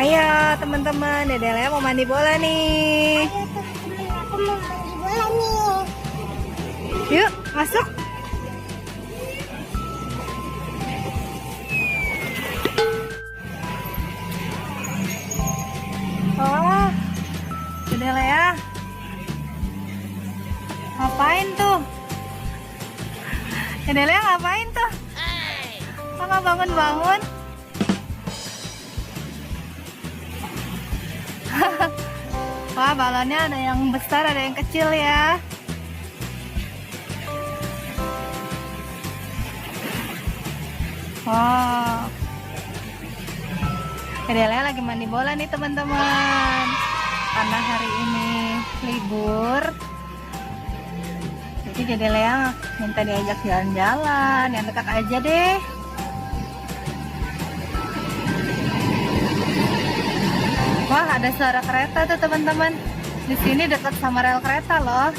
Ayo teman-teman, Dede Lea mau mandi bola nih. Aku mau mandi bola nih. Yuk, masuk. Oh, Dede Lea. Ngapain tuh? Dede Lea ngapain tuh? Kok nggak bangun-bangun? Wah, balonnya ada yang besar, ada yang kecil ya. Wow. Dede Lea lagi mandi bola nih teman-teman. Karena hari ini libur, jadi Dede Lea minta diajak jalan-jalan yang dekat aja deh. Wah, ada suara kereta tuh teman-teman. Di sini dekat sama rel kereta loh.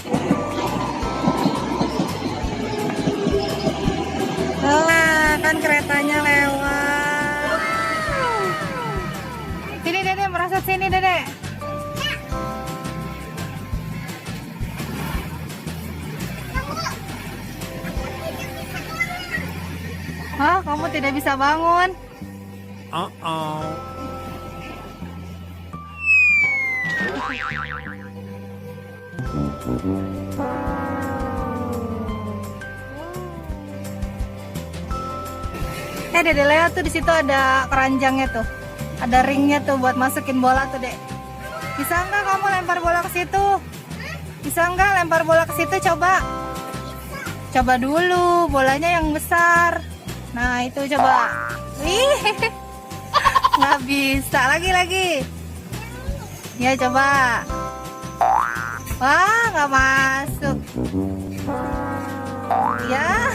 Wah, kan keretanya lewat. Sini Dede, merosot sini Dede. Hah, kamu tidak bisa bangun? Dede Lea tuh di situ ada keranjangnya tuh, ada ringnya tuh buat masukin bola tuh Dek. Bisa nggak kamu lempar bola ke situ? Bisa nggak lempar bola ke situ? Coba, coba dulu bolanya yang besar. Nah itu coba. Wih, nggak bisa. Lagi. Ya coba. Wah, nggak masuk. Ya.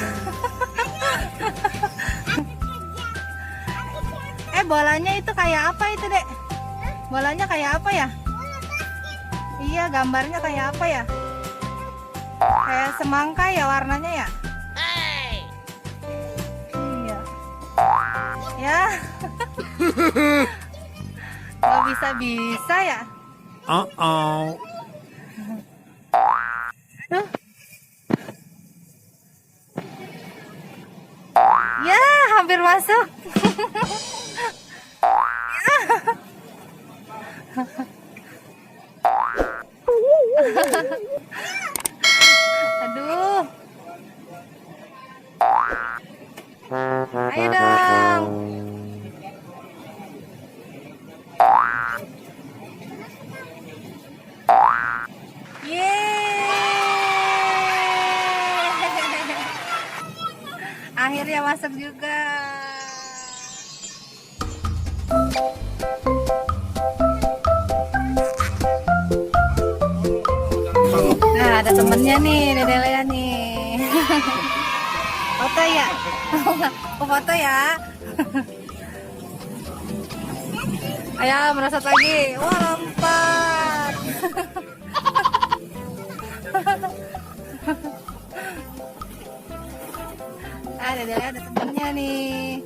Bolanya itu kayak apa itu Dek? Bolanya kayak apa ya? Iya, gambarnya kayak apa ya? Kayak semangka ya warnanya ya? Iya. Ya. Gak bisa ya? Ya, hampir masuk. Aduh. Ayo dong. Yeay. Akhirnya masuk juga. Nah, ada temennya nih, Dede Lea nih. Foto ya? Oh, foto ya? Ayo, merosot lagi. Wah, lompat. Ah, Dede Lea ada temennya nih.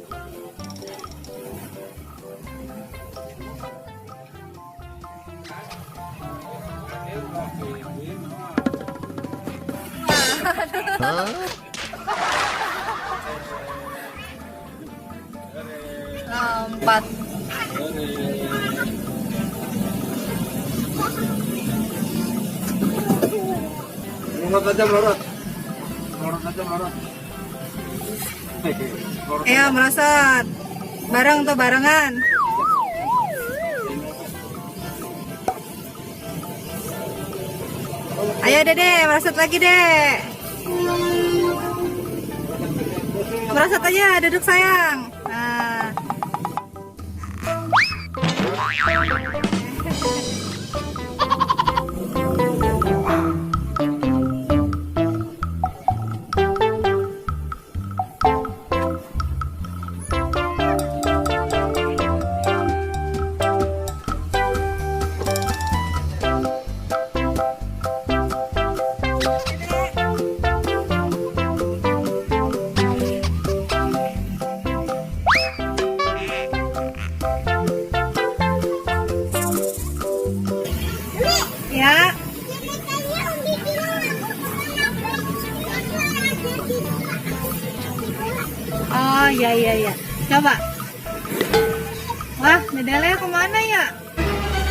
Lompat. Melorot aja melorot. Melorot aja melorot. Ayo merosot. Bareng tuh barengan. Ayo Dede, merosot lagi Dek. Merosot aja, duduk sayang. Nah. iya. Coba. Wah, Dede kemana ya?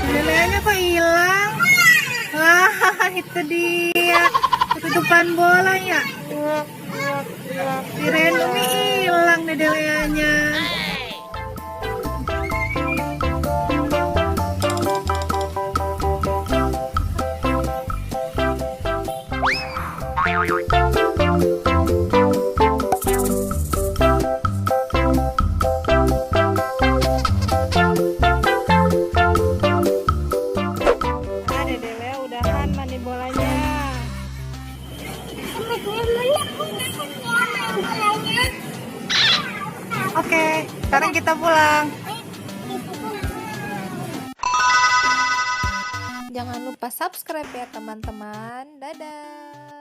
Dede kok hilang? Wah, itu dia. Ketutupan bola ya. Kirain Umi hilang Dede-nya. Udahan mandi bolanya. Oke, sekarang kita pulang. Jangan lupa subscribe ya teman-teman. Dadah.